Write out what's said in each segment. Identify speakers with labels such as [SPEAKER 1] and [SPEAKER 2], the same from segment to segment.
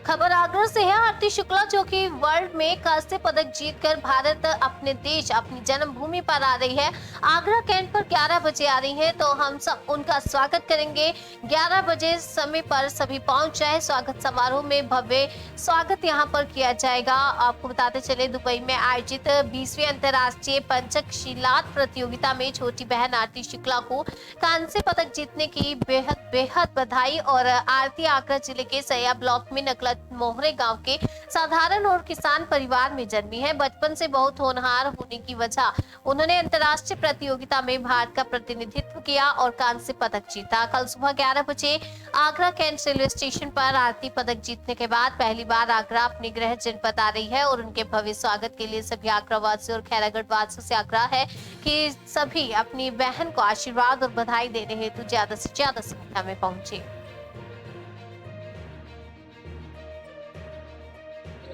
[SPEAKER 1] खबर आगरा से है। आरती शुक्ला जो कि वर्ल्ड में कांस्य पदक जीतकर भारत अपने देश अपनी जन्मभूमि पर आ रही है। आगरा कैंट पर 11 बजे आ रही है, तो हम सब उनका स्वागत करेंगे। 11 बजे समय पर सभी पहुंच जाए। स्वागत समारोह में भव्य स्वागत यहां पर किया जाएगा। आपको बताते चले, दुबई में आयोजित 20वीं अंतर्राष्ट्रीय पंचशिलात प्रतियोगिता में छोटी बहन आरती शुक्ला को कांस्य पदक जीतने की बेहद बधाई। और आरती आगरा जिले के सैया ब्लॉक में नकला मोहरे गांव के साधारण और किसान परिवार में जन्मी है। बचपन से बहुत होनहार होने की वजह उन्होंने अंतर्राष्ट्रीय प्रतियोगिता में भारत का प्रतिनिधित्व किया और कांस्य पदक जीता। कल सुबह 11 बजे आगरा कैंट रेलवे स्टेशन पर आरती पदक जीतने के बाद पहली बार आगरा अपने गृह जनपद आ रही है और उनके भव्य स्वागत के लिए सभी आगरा वासियों और खैरागढ़ वासियों से आग्रह है कि सभी अपनी बहन को आशीर्वाद और बधाई देने हेतु ज्यादा से ज्यादा संख्या में पहुंचे।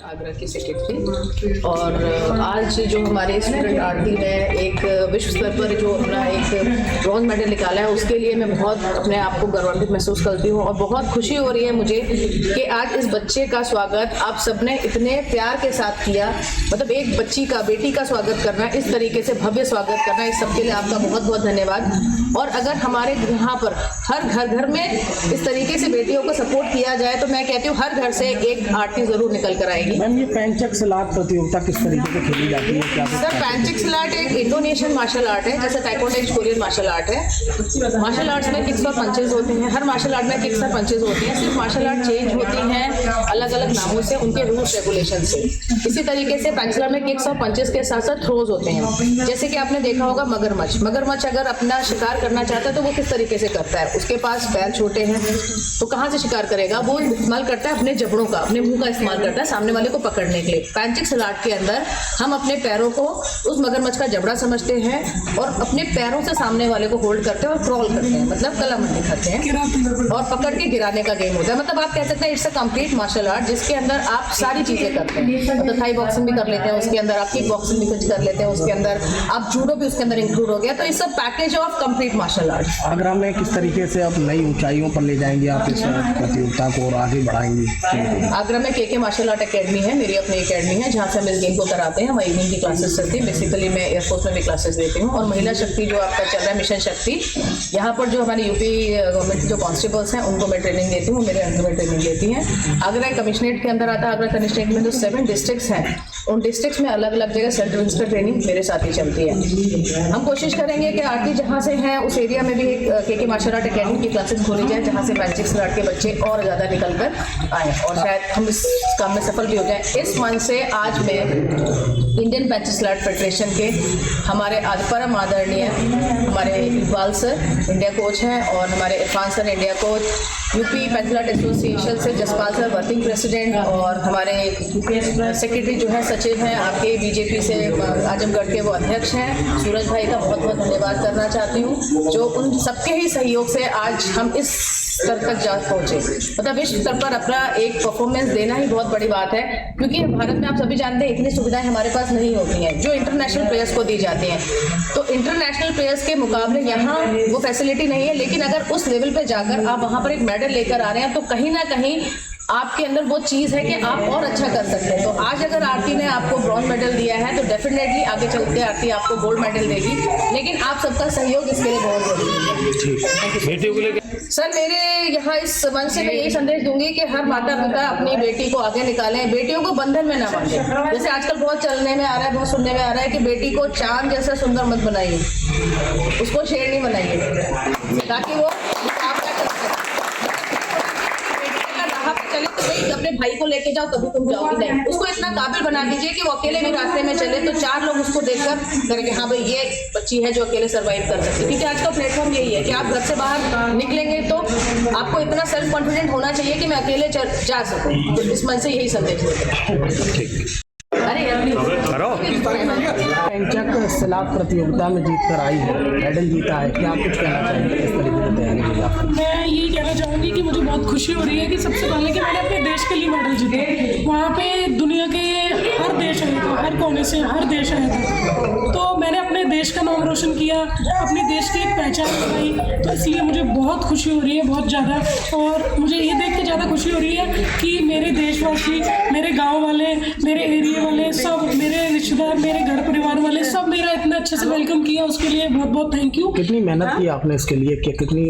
[SPEAKER 2] आगरा की सेक्रेटरी और आज जो हमारे स्टूडेंट आरती ने एक विश्व स्तर पर जो अपना एक ब्रॉन्ज मेडल निकाला है, उसके लिए मैं बहुत अपने आप को गौरवान्वित महसूस करती हूँ और बहुत खुशी हो रही है मुझे कि आज इस बच्चे का स्वागत आप सबने इतने प्यार के साथ किया। मतलब एक बच्ची का, बेटी का स्वागत करना, इस तरीके से भव्य स्वागत करना, इस सबके लिए आपका बहुत बहुत धन्यवाद। और अगर हमारे यहाँ पर हर घर में इस तरीके से बेटियों को सपोर्ट किया जाए तो मैं कहती हूँ हर घर से एक आरती जरूर निकल कर आएगी।
[SPEAKER 3] मैम, ये पैंचक-सिलाट प्रतियोगिता किस तरीके से खेली जाती है? क्या
[SPEAKER 2] सर, पैंचक-सिलाट एक इंडोनेशियन मार्शल आर्ट है, जैसे टाइकोंडो एक कोरियन मार्शल आर्ट है। मार्शल आर्ट्स में किक्स और पंचेज होते हैं। हर मार्शल आर्ट में किक्स और पंचेज होती हैं। सिर्फ मार्शल आर्ट चेंज होती हैं अलग अलग नामों से, उनके रूल्स रेगुलेशन से। इसी तरीके से पैंचक में किक्स और पंचेज के साथ साथ थ्रोज होते हैं। जैसे कि आपने देखा होगा मगरमच्छ अगर अपना शिकार करना चाहता है तो वो किस तरीके से करता है? उसके पास पैर छोटे हैं तो कहाँ से शिकार करेगा? वो इस्तेमाल करता है अपने जबड़ों का, अपने मुंह का इस्तेमाल करता है सामने वाले को पकड़ने के लिए। पैंचक-सिलाट के अंदर हम अपने पैरों को उस मगरमच्छ का जबड़ा समझते हैं और अपने पैरों से सामने वाले को होल्ड करते हैं और क्रॉल करते हैं, मतलब कलामंडी खाते हैं और पकड़ के गिराने का गेम होता है। मतलब आप कह सकते हैं it's a complete martial art, जिसके अंदर आप सारी चीजें करते हैं। मतलब थाई बॉक्सिंग भी कर लेते हैं, उसके अंदर आप किक बॉक्सिंग भी कुछ कर लेते हैं, उसके अंदर आप जूडो भी उसके अंदर इंक्लूड हो गया। तो it's a package of complete martial art.
[SPEAKER 3] Agra में किस तरीके से अब नई ऊंचाइयों पर ले जाएंगे आप इस प्रतियोगिता को और आगे बढ़ाएंगे?
[SPEAKER 2] आगरा में के मार्शल आर्ट अकेडमी है, मेरी अपनी अकेडमी है, जहाँ से हम इस गेम को कराते हैं। हमारी इवनिंग की क्लासेस चलती है। बेसिकली मैं एयरफोर्स में भी क्लासेस देती हूँ। और महिला शक्ति जो आपका चल रहा है, मिशन शक्ति, यहाँ पर जो हमारी यूपी गवर्नमेंट जो कांस्टेबल्स हैं उनको मैं ट्रेनिंग देती हूँ, मेरे अंडर में ट्रेनिंग देती हैं। आगरा कमिश्नरेट के अंदर आता है। आगरा कमिश्नरेट में जो 7 डिस्ट्रिक्ट्स हैं, उन डिस्ट्रिक्ट्स में अलग अलग जगह सेल्फ डिफेंस पर ट्रेनिंग मेरे साथ ही चलती है। हम कोशिश करेंगे कि आरती जहाँ से हैं उस एरिया में भी एक के मार्शल आर्ट अकेडमी की क्लासेस खोली जाए, जहाँ से पैंचक-सिलाट के बच्चे और ज़्यादा निकल कर आए और शायद हम इस काम में सफल भी हो जाए। इस मन से आज मैं इंडियन पैंचक-सिलाट फेडरेशन के हमारे परम आदरणीय हमारे इकबाल सर इंडिया कोच हैं और हमारे Irfan sir India coach, UP pencak silat association से जसपाल सर वर्किंग प्रेसिडेंट और हमारे सेक्रेटरी जो है सचिव हैं आपके बीजेपी से आजमगढ़ के, वो अध्यक्ष हैं सूरज भाई का बहुत बहुत धन्यवाद करना चाहती हूँ, जो उन सबके ही सहयोग से आज हम इस स्तर तक जा पहुंचे। मतलब विश्व स्तर पर अपना एक परफॉर्मेंस देना ही बहुत बड़ी बात है, क्योंकि भारत में आप सभी जानते हैं इतनी सुविधाएं हमारे पास नहीं होती हैं जो इंटरनेशनल प्लेयर्स को दी जाती हैं। तो इंटरनेशनल प्लेयर्स के मुकाबले यहाँ वो फैसिलिटी नहीं है, लेकिन अगर उस लेवल पे जाकर आप वहाँ पर एक मेडल लेकर आ रहे हैं तो कहीं ना कहीं आपके अंदर वो चीज़ है कि आप और अच्छा कर सकते हैं। तो आज अगर आरती ने आपको ब्रॉन्ज मेडल दिया है तो डेफिनेटली आगे चलते आरती आपको गोल्ड मेडल देगी, लेकिन आप सबका सहयोग इसके लिए बहुत जरूरी है। सर, मेरे यहाँ इस मंच से मैं यही संदेश दूंगी कि हर माता पिता अपनी बेटी को आगे निकालें, बेटियों को बंधन में ना बांधें। जैसे आजकल बहुत चलने में आ रहा है, बहुत सुनने में आ रहा है कि बेटी को चांद जैसा सुंदर मत बनाइए, उसको शेरनी बनाइए, ताकि वो चले तो भाई अपने भाई को लेके जाओ तभी तुम जाओगी, नहीं उसको इतना काबिल बना दीजिए कि वो अकेले भी रास्ते में चले तो 4 लोग उसको देखकर करेंगे हाँ भाई ये बच्ची है जो अकेले सर्वाइव कर सकती है। क्योंकि आज का प्लेटफॉर्म यही है कि आप घर से बाहर निकलेंगे तो आपको इतना सेल्फ कॉन्फिडेंट होना चाहिए कि मैं अकेले जा सकूँ। तो इस मन से यही संदेश देते हैं।
[SPEAKER 3] पैंचक-सिलाट प्रतियोगिता में जीत कर आई है, मेडल जीता है, क्या कुछ कहना चाहेंगे? किस तरीके की तैयारी की आपने?
[SPEAKER 4] मैं ये कहना चाहूँगी कि मुझे बहुत खुशी हो रही है कि सबसे पहले कि मैंने अपने देश के लिए मेडल जीते। वहाँ पे दुनिया के हर देश में, हर कोने से हर देश आया था। तो मैंने अपने देश का नाम रोशन किया, अपने देश की एक पहचान बनाई। तो इसलिए मुझे बहुत खुशी हो रही है, बहुत ज़्यादा। और मुझे ये देख के ज़्यादा खुशी हो रही है कि मेरे देशवासी, मेरे गाँव वाले, मेरे एरिया वाले, सब मेरे रिश्तेदार, मेरे घर परिवार वाले सब मेरा इतना अच्छे से वेलकम किया, उसके लिए बहुत बहुत थैंक यू।
[SPEAKER 3] कितनी मेहनत की आपने इसके लिए, कि कितनी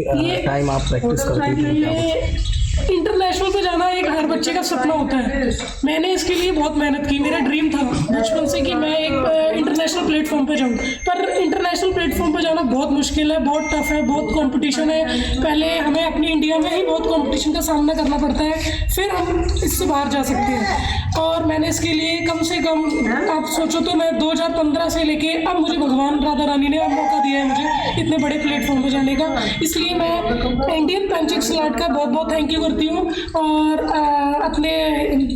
[SPEAKER 3] टाइम आप प्रैक्टिस करती थी? क्या
[SPEAKER 4] इंटरनेशनल पे जाना एक हर बच्चे का सपना होता है। मैंने इसके लिए बहुत मेहनत की। मेरा ड्रीम था बचपन से कि मैं एक इंटरनेशनल प्लेटफॉर्म पे जाऊं, पर इंटरनेशनल प्लेटफॉर्म पे जाना बहुत मुश्किल है, बहुत टफ है, बहुत कंपटीशन है। पहले हमें अपनी इंडिया में ही बहुत कंपटीशन का सामना करना पड़ता है, फिर हम इससे बाहर जा सकते हैं। और मैंने इसके लिए कम से कम, आप सोचो तो मैं 2015 से लेके अब मुझे भगवान राधा रानी ने अब मौका दिया है मुझे इतने बड़े प्लेटफॉर्म पे जाने का। इसलिए मैं इंडियन पेंचिंग स्लैट का बहुत बहुत थैंक यू करती हूँ। और अपने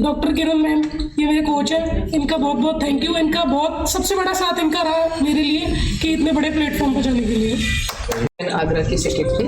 [SPEAKER 4] डॉक्टर किरण मैम, ये मेरे कोच है, इनका बहुत बहुत थैंक यू। इनका बहुत सबसे बड़ा साथ इनका रहा मेरे लिए कि इतने बड़े प्लेटफॉर्म पर जाने के लिए।
[SPEAKER 2] आगरा की सेक्रेटरी।